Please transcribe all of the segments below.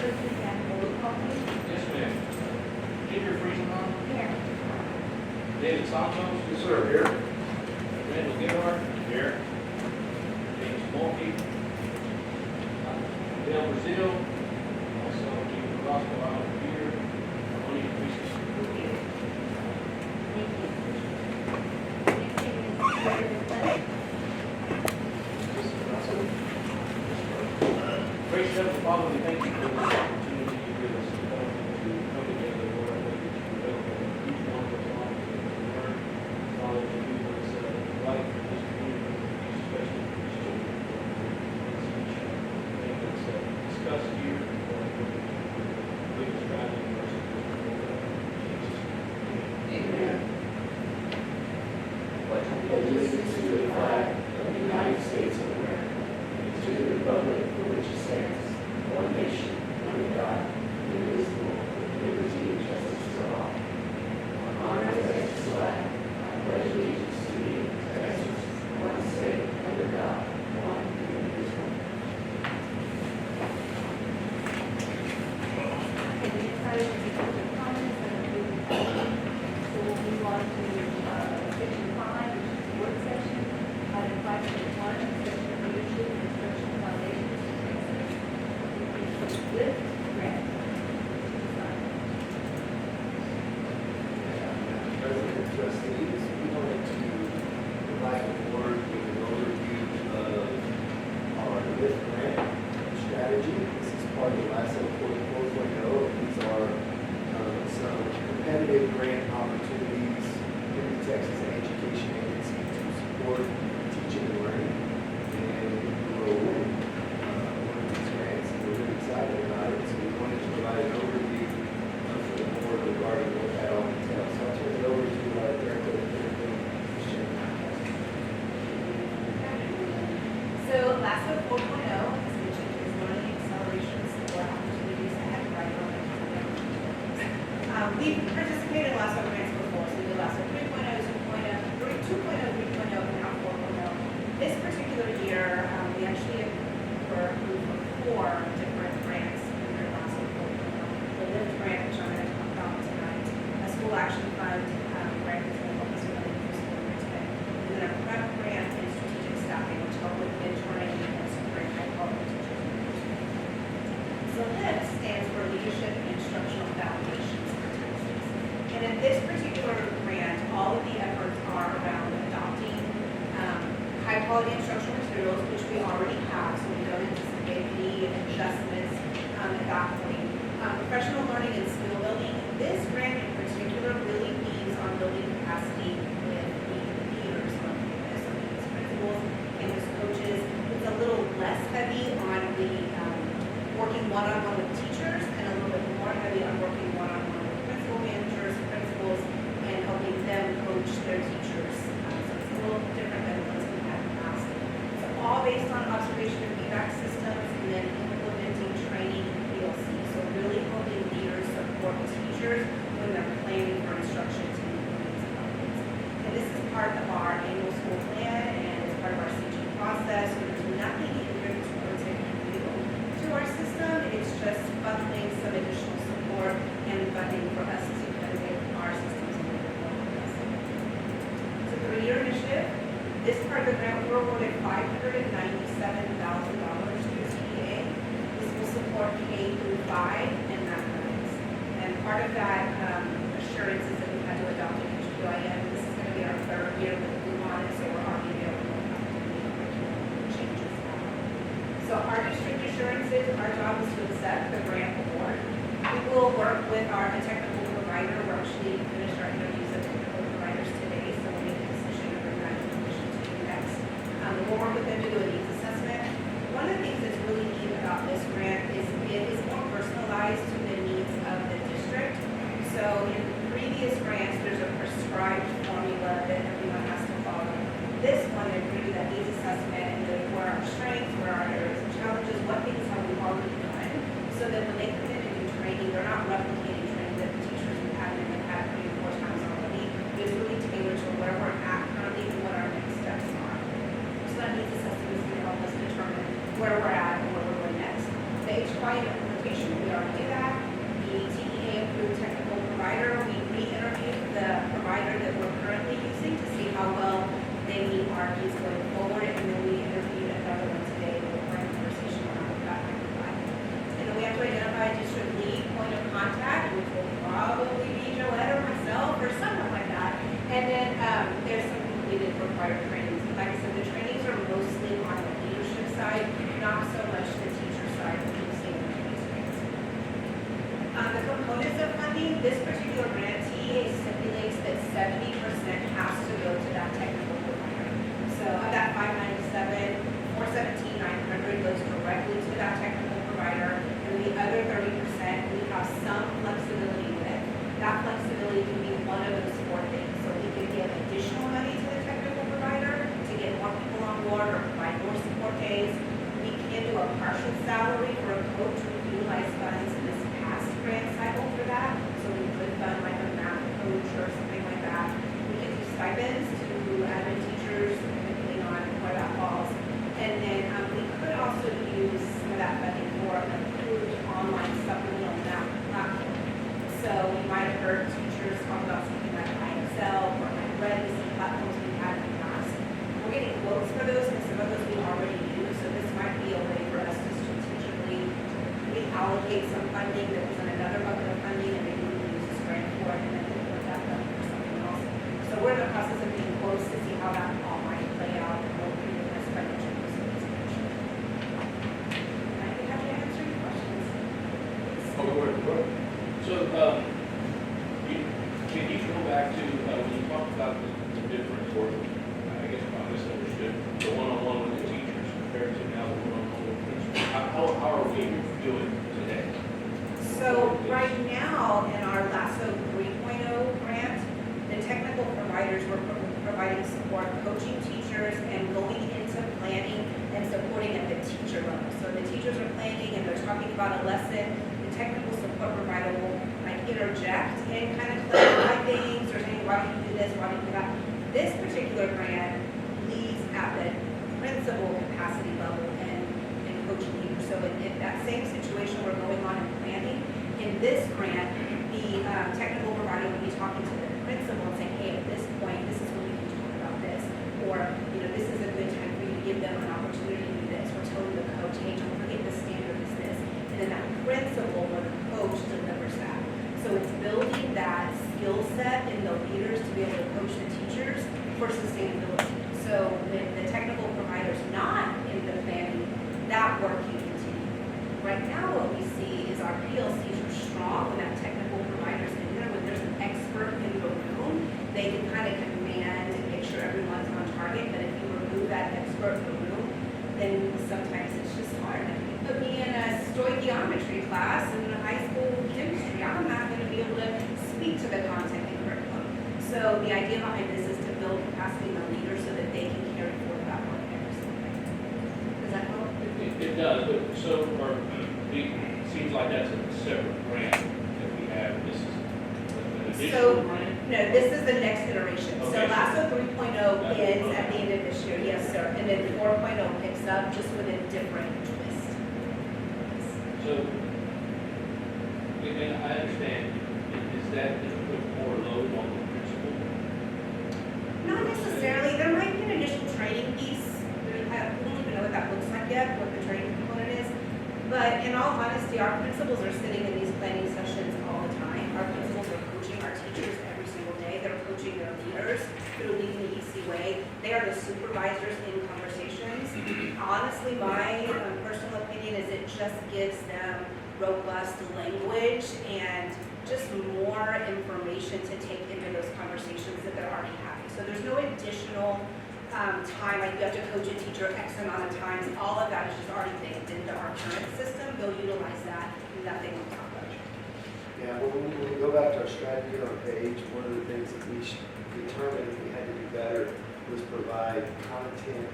Trustee Campbell, roll call please. Yes, ma'am. Ginger Friesenhahn, Here. David Santos, Yes, sir. Here. Randall Gilhart, Here. James Mulkey, Dale Brazil, also Jimmy Roscoe out here, Tony Reese. Thank you. Next thing is the pledge. Gracious Heavenly Father, we thank you for this opportunity you give us to come together, Lord. I thank you for developing each one of us on to learn, Father, to do what's right for this community, especially for these children. Thing that's discussed here, Lord, biggest driving mercy. Amen. Pledge allegiance to the flag of the United States of America, and to the republic for which it stands, one nation, under God, indivisible, with liberty and justice for all. Honor the Texas flag. I pledge allegiance to thee, Texas, one state, under God, one indivisible. Okay, the next item is the public comments and approving session. So we'll move on to section 5, which is the work session. Item 5.1, section leadership and instructional foundations for Texas. Lift grant. President, trustees, we wanted to provide the board with an overview of our LIFT grant strategy. This is part of the last 4.0. These are some competitive grant opportunities in the Texas Education Agency to support teaching and learning. And we're winning one of these grants, and we're really excited about it. So we wanted to provide an overview for the board regarding what that all entails. So I'll turn it over to Director of So LASSO 4.0, as mentioned, is learning acceleration support opportunities ahead right on. We've participated in LASSO grants before, so we did LASSO 3.0, 2.0, 3.0, and now 4.0. This particular year, we actually were approved for 4 different grants under LASSO 4.0. The LIFT grant, which I'm going to talk about tonight, a school action fund grant that's going to help us with other school management, and then a prep grant and strategic staffing, which help with mentoring and supporting high-quality teachers. So LIFT stands for Leadership and Instructional Foundations for Texas. And in this particular grant, all of the efforts are around adopting high-quality instructional materials, which we already have, so we don't anticipate any adjustments at that point. Professional learning and skill building. This grant in particular really leans on building capacity with the leaders on campus, so campus principals, campus coaches. It's a little less heavy on the working one-on-one with teachers and a little bit more heavy on working one-on-one with principal managers, principals, and helping them coach their teachers. So it's a little different than what we had in the past. So all based on observation and feedback systems and then implementing training and PLC. So really helping leaders support teachers when they're planning for instruction to implement development. And this is part of our annual school plan and it's part of our CG process. So there's nothing in here that's relatively new to our system. It's just bundling some additional support and funding for us to kind of make our systems a little bit more progressive. It's a 3-year initiative. This part of the grant, we were awarded $597,000 to CEA. This will support K through 5 and mathematics. And part of that assurance is that we've had to adopt an HQIM. This is going to be our 3rd year with Blue on it, so we're already able to make changes now. So our district assurances, our job is to accept the grant award. We will work with our technical provider. We're actually finished our interviews of technical providers today, so we'll make a decision and bring that information to you next. We'll work with them to do a needs assessment. One of the things that's really neat about this grant is it is more personalized to the needs of the district. So in previous grants, there's a prescribed formula that everyone has to follow. This one, they're going to do that needs assessment and then where our strengths, where our areas of challenges, what things have we already done, so that when they come in and do training, they're not replicating training that the teachers we've had and have had 3 or 4 times already. It's really tailored to where we're at currently and what our next steps are. So that needs assessment is going to help us determine where we're at and where we're going next. volume implementation, we already do that. The TEA approved technical provider, we re-interviewed the provider that we're currently using to see how well they meet our needs going forward, and then we interviewed another one today, we're in conversation around that. And then we have to identify a district lead point of contact, which will probably be Joette or myself or someone like that. And then there's some completed required trainings. Like I said, the trainings are mostly on the leadership side, not so much the teacher side, which you'll see in the trainings. The components of funding, this particular grant TEA stipulates that 70% has to go to that technical provider. So of that 597, 417, 900 goes directly to that technical provider, and the other 30% we have some flexibility with. That flexibility can be one of those four things. So we can give additional money to the technical provider to get more people on board or provide more support days. We can do a partial salary for a coach who utilize funds in this past grant cycle for that. So we could fund like a math coach or something like that. We can do stipends to admin teachers, depending on where that falls. And then we could also use some of that funding for an approved online supplemental math platform. So you might have heard teachers talk about something like IXL or like Red, some platforms we've had in the past. We're getting quotes for those, and some of those we already use. So this might be a way for us to strategically reallocate some funding that was in another bucket of funding, and maybe we can use this grant for it, and then we'll put that up for something else. So we're in the process of getting quotes to see how that all might play out and what we do as financial consideration. I think I can answer your questions. So, can you go back to, when you talked about the difference, or I guess I misunderstood, the one-on-one with the teachers compared to now the one-on-one with the principal, how are we doing today? So right now, in our LASSO 3.0 grant, the technical providers were providing support, coaching teachers, and going into planning and supporting at the teacher level. So the teachers are planning and they're talking about a lesson. The technical support provider will like interject and kind of clarify things or saying, why don't you do this, why don't you do that. This particular grant leads at the principal capacity level and coaching leaders. So in that same situation we're going on in planning, in this grant, the technical provider will be talking to the principal and saying, hey, at this point, this is when we can talk about this. Or, this is a good time for you to give them an opportunity to do this. We're telling the coach, hey, don't forget the standard is this. And then that principal or the coach delivers that. So it's building that skill set in the leaders to be able to coach the teachers for sustainability. So when the technical provider's not in the planning, that work can continue. Right now what we see is our PLCs are strong when that technical provider's in there, when there's an expert in the room, they can kind of command and make sure everyone's on target. But if you remove that expert in the room, then sometimes it's just hard. If you put me in a stoichiometry class in a high school chemistry, I'm not going to be able to speak to the content and curriculum. So the idea behind this is to build capacity in the leaders so that they can carry forward that work every single day. Does that help? It does, but so, it seems like that's a separate grant that we have. This is an additional grant? No, this is the next iteration. So Okay. LASSO 3.0 ends at the end of this year, yes, sir. And then 4.0 picks up just with a different twist. So, and I understand, is that to put more load on the principal? Not necessarily. There might be an initial training piece. We don't even know what that looks like yet, what the training component is. But in all honesty, our principals are sitting in these planning sessions all the time. Our principals are coaching our teachers every single day. They're coaching their leaders through leading the EC way. They are the supervisors in conversations. Honestly, my personal opinion is it just gives them robust language and just more information to take into those conversations that they're already having. So there's no additional time, like you have to coach a teacher X amount of times. All of that is just already baked into our current system. They'll utilize that, nothing on top of it. Yeah, when we go back to our strategy on our page, one of the things that we determined we had to do better was provide content,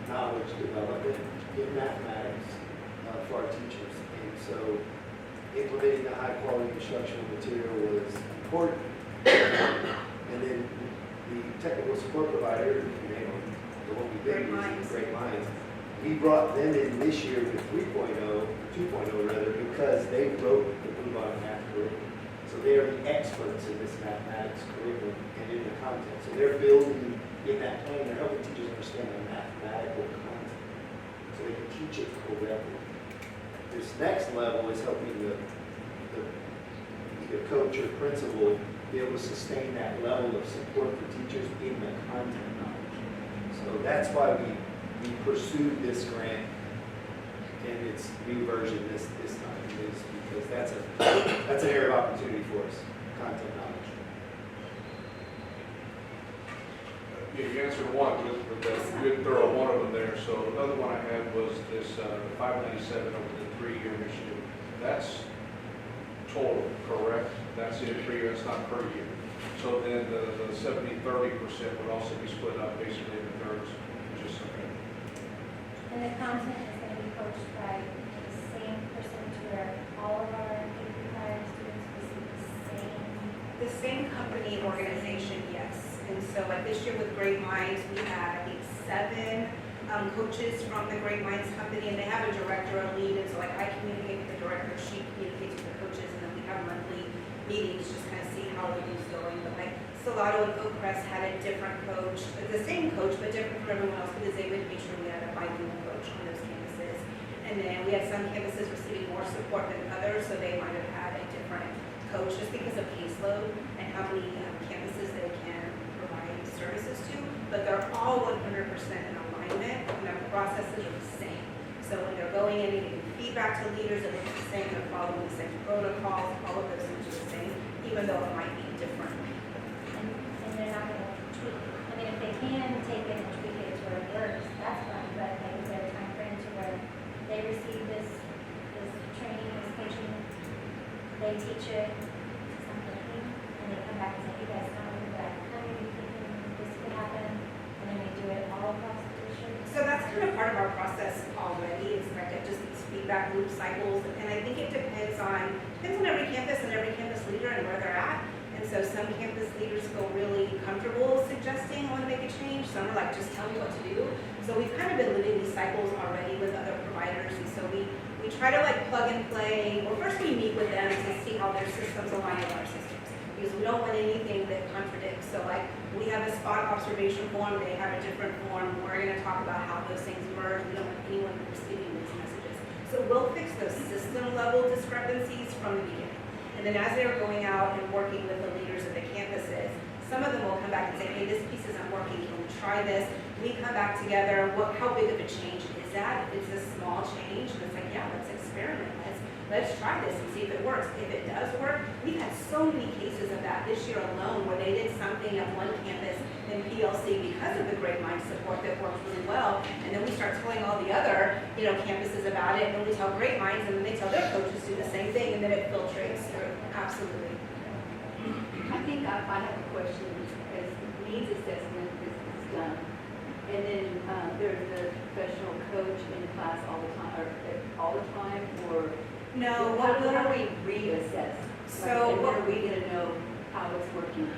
knowledge development in mathematics for our teachers. And so implementing the high quality instructional material was important. And then the technical support provider, the one we've been using, Great Minds, we brought them in this year with 3.0, 2.0 rather, because they wrote the Blue Bottom math curriculum. So they are the experts in this mathematics curriculum and in the content. So they're building in that plan, they're helping teachers understand the mathematical content so they can teach it correctly. This next level is helping the coach or principal be able to sustain that level of support for teachers in the content knowledge. So that's why we pursued this grant in its new version this time, is because that's an area of opportunity for us, content knowledge. Yeah, you answered one with that good thorough one of them there. So another one I had was this 597 over the 3-year initiative. That's total, correct? That's it per year, it's not per year. So then the 70-30% would also be split up basically in thirds, just okay. And the content is going to be coached by the same person to where all of our required students receive The same company organization, yes. And so like this year with Great Minds, we had, I think, 7 coaches from the Great Minds company, and they have a director, a lead, and so like I communicate with the director, she communicates with the coaches, and then we have monthly meetings, just kind of see how everything's going. But like Salado and Oakcrest had a different coach, the same coach, but different from everyone else, because they would make sure we had a bilingual coach on those campuses. And then we had some campuses receiving more support than others, so they might have had a different coach just because of caseload and how many campuses they can provide services to. But they're all 100% in alignment, and the processes are the same. So when they're going in and giving feedback to leaders, it looks the same, they're following the same protocols, all of those things are the same, even though it might be different. and they're not going to tweak. I mean, if they can take it and tweak it to where it works, that's fine, but maybe there's a time frame to where they receive this training, this coaching, they teach it, something, and they come back and say, you guys tell me that, how are you thinking this could happen? And then we do it all across the district. So that's kind of part of our process already, is like just these feedback loop cycles, and I think it depends on every campus and every campus leader and where they're at. And so some campus leaders feel really comfortable suggesting when to make a change, some are like, just tell me what to do. So we've kind of been living these cycles already with other providers, and so we try to like plug and play. Well, first we meet with them to see how their systems align with our systems, because we don't want anything that contradicts. So like, we have a spot observation form, they have a different form, we're gonna talk about how those things merge, we don't want anyone receiving these messages. So we'll fix those system level discrepancies from the beginning. And then as they're going out and working with the leaders of the campuses, some of them will come back and say, hey, this piece isn't working, can we try this? We come back together, how big of a change is that? If it's a small change, and it's like, yeah, let's experiment, let's try this and see if it works. If it does work, we've had so many cases of that this year alone, where they did something at one campus in PLC because of the Great Mind support that worked really well, and then we start telling all the other, campuses about it, and we tell Great Minds, and then they tell their coaches to do the same thing, and then it filtrates through. Absolutely. I think I have a question, as needs assessment is done. And then there's a professional coach in the class all the time, or No, how do we reassess? So and what- when are we going to know how it's working?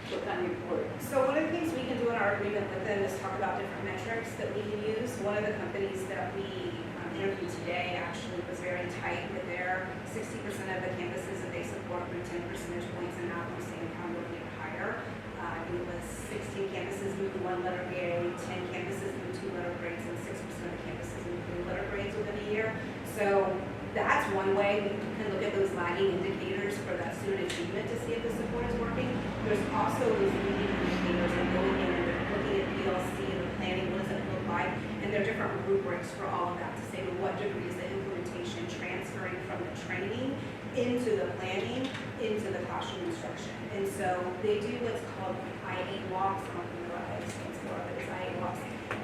What kind of report? So one of the things we can do in our agreement with them is talk about different metrics that we can use. One of the companies that we interviewed today actually was very tight with their 60% of the campuses that they support grew 10 percentage points, and now we're seeing how we're getting higher. I think it was 16 campuses moved to 1-letter grade, 10 campuses moved 2-letter grades, and 6% of the campuses moved 3-letter grades within a year. So that's one way we can look at those lagging indicators for that student achievement to see if the support is working. There's also these leading indicators that going in and they're looking at PLC and the planning, what does it look like? And there are different rubrics for all of that to say to what degree is the implementation transferring from the training into the planning, into the classroom instruction. And so they do what's called I-8 walks. I don't know what I stands for, but it's I-8 walks.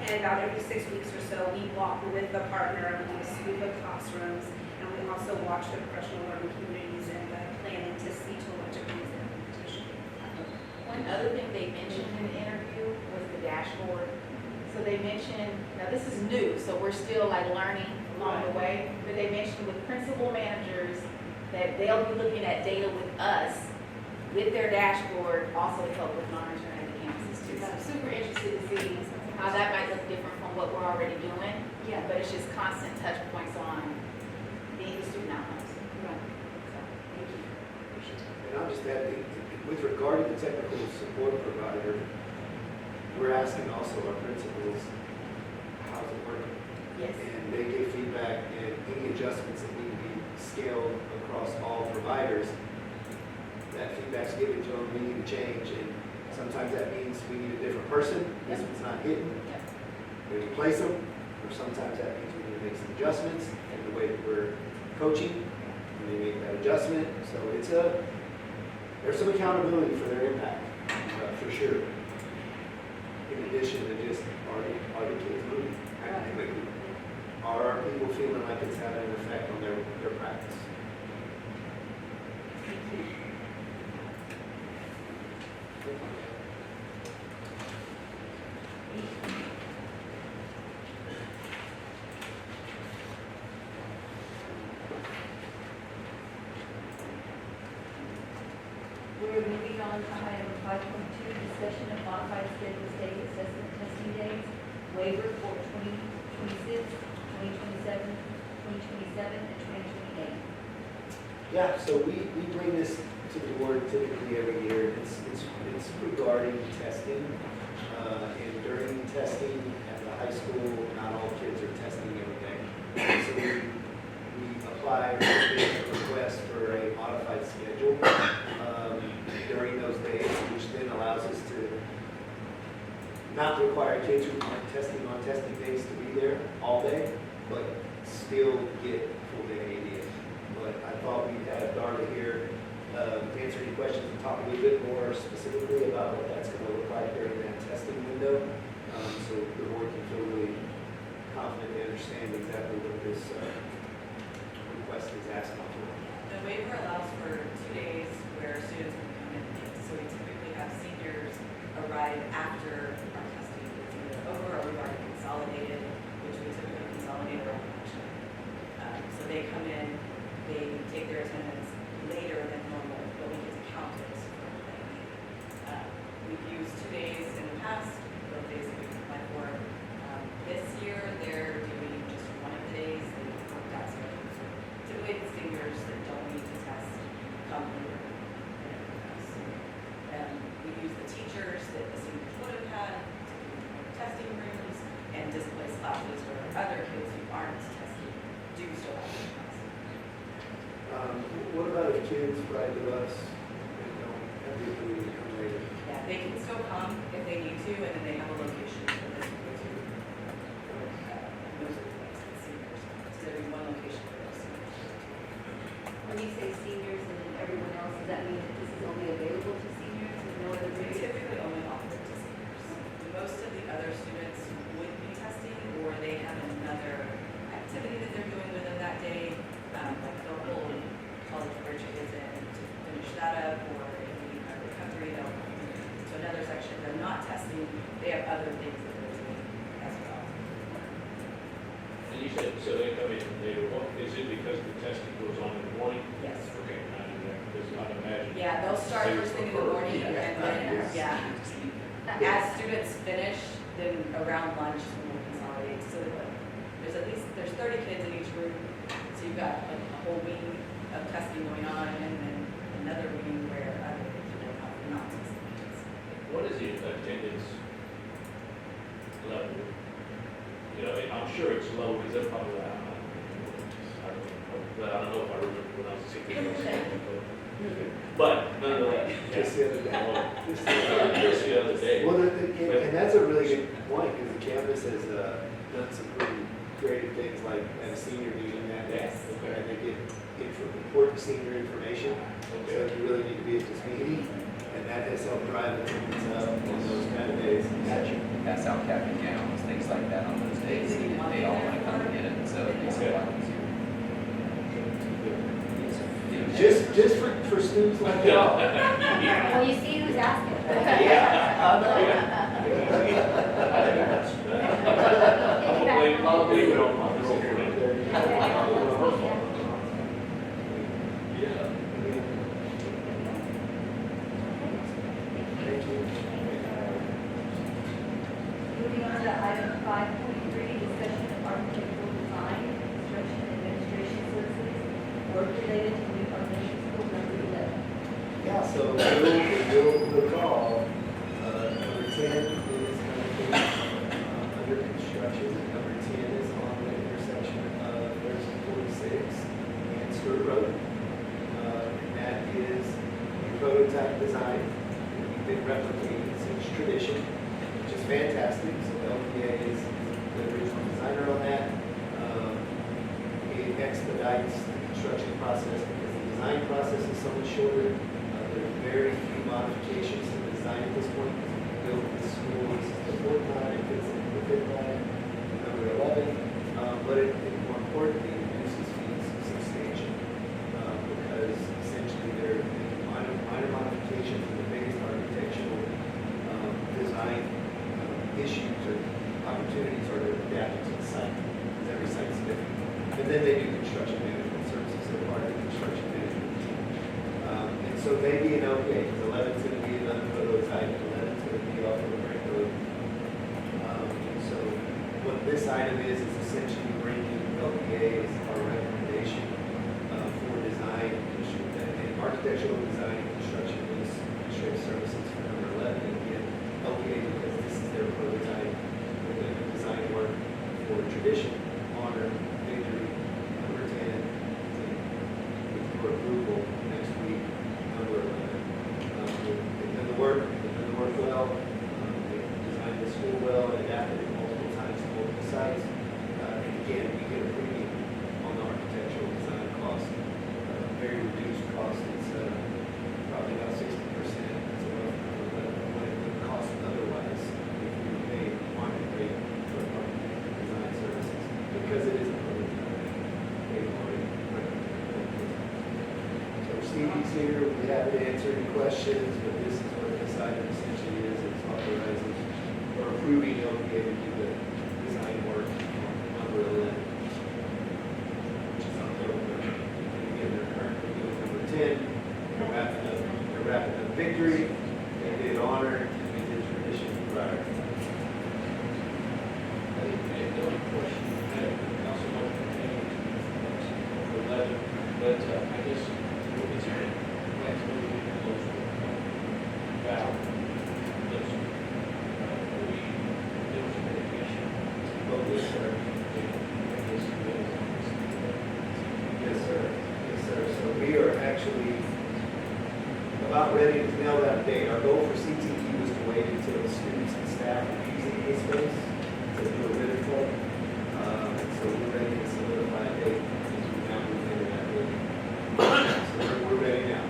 And about every 6 weeks or so, we walk with the partner, and we sweep the classrooms, and we also watch the professional learning communities and the planning to see to what degree is the implementation. One other thing they mentioned in the interview was the dashboard. So they mentioned, now this is new, so we're still like learning along the way, but they mentioned with principal managers that they'll be looking at data with us, with their dashboard, also to help with monitoring the campuses too. So I'm super interested to see how that might look different from what we're already doing. Yeah. But it's just constant touch points on meeting the student outcomes. Right. So, Thank you. Appreciate it. And I'll just add, with regard to the technical support provider, we're asking also our principals, how's it working? yes. And they give feedback and any adjustments that need to be scaled across all providers. That feedback's given to them, we need to change, and sometimes that means we need a different person, this one's not hitting, Yep. we replace them, or sometimes that means we need to make some adjustments in the way that we're coaching, and they make that adjustment, so there's some accountability for their impact, for sure. In addition to just, are the kids moving academically? Are our people feeling like it's having an effect on their practice? We're moving on to item 5.2, discussion of modified schedule state assessment testing days, waiver for 2026, 2027, 2027, and 2028. Yeah, so we bring this to the board typically every year. It's regarding testing. And during testing at the high school, not all kids are testing every day. So we apply a request for a modified schedule during those days, which then allows us to not require kids who aren't testing on testing days to be there all day, but still get full day ADA. But I thought we'd have Darla here answer any questions and talk a little bit more specifically about what that's going to look like during that testing window. So the board can feel really confident and understand exactly what this request is asking for. The waiver allows for 2 days where students can come in late. So we typically have seniors arrive after our testing is either over or we've already consolidated, which we typically consolidate around election. So they come in, they take their attendance later than normal, but we get to count it as for the day. We've used 2 days in the past, both days that we've applied for. This year, they're doing just one of the days, they worked out schedules. So typically, the seniors that don't need to test come later than everyone else. We use the teachers that the seniors would have had to do testing rooms and displace classes where other kids who aren't testing do still have their class. What about if kids ride the bus and don't have the ability to come later? Yeah, they can still come if they need to, and then they have a location for this to go to. Those are the ones that seniors, so there'll be one location for those seniors. When you say seniors and everyone else, does that mean that this is only available to seniors and no other We grades? typically only offer it to seniors. Most of the other students would be testing, or they have another activity that they're doing with them that day, like they'll hold college bridge kids in to finish that up, or if they need a recovery, they'll come to another section. They're not testing, they have other things that they're doing as well. And you said, so they come in later, is it because the testing goes on in the morning? Yes. Okay, I do that, because I imagine. Yeah, they'll start first thing in the morning, and then, yeah. As students finish, then around lunch is when we'll consolidate. So there's 30 kids in each room, so you've got like a whole wing of testing going on, and then another wing where other kids are going on, not testing kids. What is the attendance level? You know, I'm sure it's low, because they're probably, I don't know, but I don't know if I remember when I was a kid. But nonetheless. Just the other day. Just the other day. Well, and that's a really good point, because the campus has done some pretty creative things, like at a senior meeting that day. Yes. And they get important senior information, so you really need to be at this meeting, and that has helped drive attendance up on those kind of days. Pass out cap and gowns, things like that on those days. They all want to come and get it, so it makes it a lot easier. Just for students like y'all. Well, you see who's asking. Probably we don't want to roll for it. Yeah. Thank you. Moving on to item 5.3, discussion of architectural work related to new elementary school number 11? Yeah, so you'll recall, number 10 is currently under construction. Number 10 is on the intersection of 1346 and Stewart Road. And that is a prototype design that we've been replicating since tradition, which is fantastic. So LPA is the original designer on that. It expedites the construction process because the design process is so much shorter. There are very few modifications to the design at this point. We built this school, this is the fourth line, it fits into the fifth line, number 11. But it more importantly, reduces fees substantially because essentially they're minor modifications and the biggest architectural design issues or opportunities are to adapt it to the site because every site's different. And then they do construction management services, they're part of the construction management team. And so they be an LPA, because 11's going to be another prototype, 11's going to be off of the brake road. So what this item is essentially bringing LPA's, our recommendation for design, and architectural design, construction, administrative services for number 11. And again, LPA, because this is their prototype, we're going to design work for tradition, honor, victory, number 10, with your approval next week, number 11. They've done the work well, they've designed the school well, adapted it multiple times to multiple sites. And again, we get a premium on the architectural design cost, very reduced cost. It's probably about 60%. It's above what it would cost otherwise if we were paid market rate for architectural design services, because it is a prototype. They've already recommended it. So Stevie's here, we happy to answer any questions, but this is what this item essentially is. It's authorizing or approving LPA to do the design work on number 11, which is on the open. And again, they're currently doing number 10. They're wrapping up victory. They did honor, and we did tradition prior. The only question I had, Councilman, number 11, but I guess, is there any plans to move into those valve? Those, we, there was a mitigation. Well, yes, sir. I guess it is. Yes, sir. Yes, sir. So we are actually about ready to nail that date. Our goal for CTE was to wait until students and staff are using this space to do a ribbon club. So we're ready to solidify a date as we now move into that building. So we're ready now.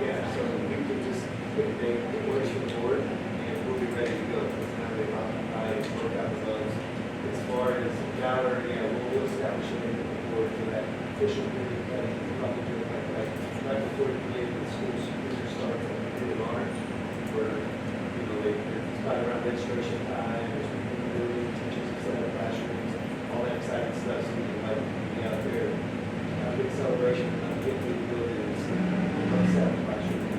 Yeah, so we can just pick a date that works for the board and we'll be ready to go. It's now they've occupied and work out the bugs. As far as gallery, we'll establish a date for that official ribbon cutting. We'll probably do it right before the day the school supervisor starts and we do it honor. Where, it's probably around registration time, there's people in the building, teachers have set up classrooms, all that exciting stuff, so we can like be out there, have a big celebration, get to the buildings, set up classrooms.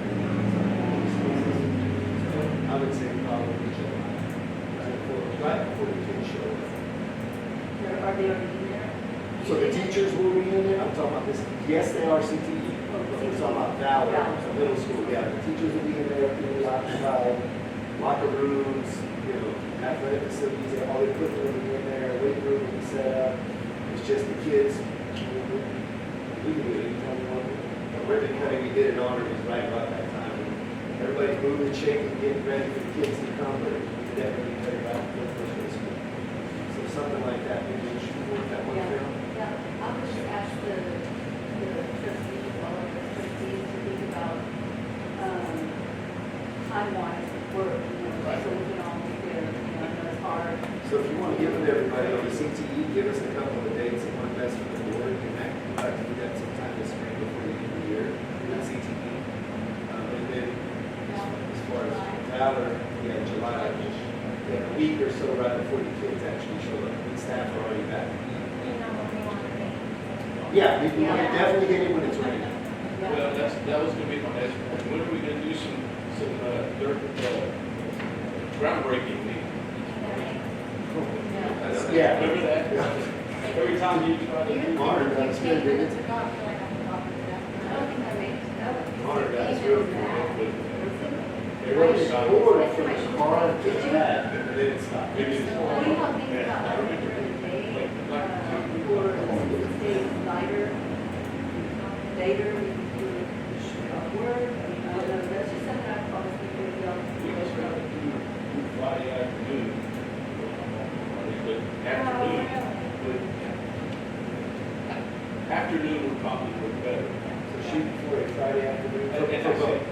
So I would say probably July, right before the kids show up. Are they already in there? So the teachers will be in there, I'm talking about this, yes, they are CTE, but we're talking about Valor, the middle school, yeah, the teachers will be in there, people occupied, locker rooms, athletic facilities, all the equipment will be in there, weight room will be set up, it's just the kids. We can do it anytime we want. The ribbon cutting we did in honor was right about that time. Everybody's moving, shaking, getting ready for the kids to come, but we could definitely cut it out for the first day of school. So something like that, maybe we should work that one Yeah. down. Yeah, I would just ask the trustees, all of the trustees to think about, time-wise, work, so we can all be there, I know it's hard. So if you want to give it to everybody on the CTE, give us a couple of dates that work best for the board. And that, we'd like to do that sometime this spring before the end of the year, in CTE. And then as far as Valor, July, a week or so right before the kids actually show up, when staff are already back. Yeah, we can definitely get it when it's ready. Well, that was gonna be my next point. When are we gonna do some groundbreaking meeting? Yeah. Remember that? Every time you try to do. Honor, that's good, dude. I don't think I made it. Honor, that's real cool. They were scored from the car to that, and then it stopped. Maybe it's. What do y'all think about that during the day, or the state lighter, later, we can do work, I mean, I don't know, that's just something I thought was good, y'all. We just try to do Friday afternoon. But afternoon, but afternoon would probably work better. So shoot for a Friday afternoon. And For both.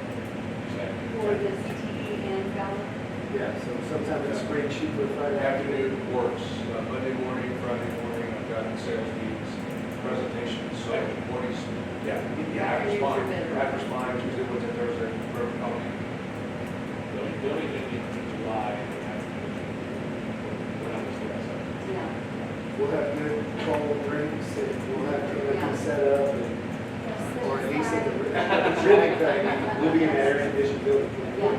For the CTE and ballot. Yeah, so sometime in the spring, shoot for a Friday afternoon. Afternoon works, Monday morning, Friday morning, I've got sales meetings, presentations, so mornings, yeah, after's fine, after's fine, Tuesday, Wednesday, Thursday, wherever company. The only thing in July, when I was there, so. Yeah. We'll have good cold drinks, and we'll have everything set up, and, or at least at the really thing, we'll be in the air conditioned building.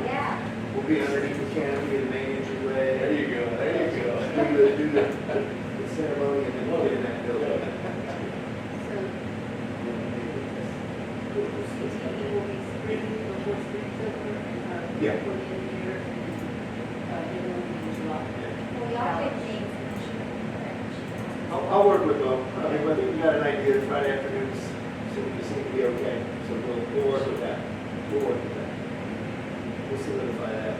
Yeah. We'll be underneath the canopy in the main entryway. There you go, there you go. Do the ceremony, and then we'll get in that building. So, CTE will be spring, before spring's over, Yeah. before the end of the year, and it will be in July. Well, y'all pick things and then she can. I'll work with them. I mean, whether you got an idea, Friday afternoons seem to be okay, so we'll work with that. We'll work with that. We'll solidify that.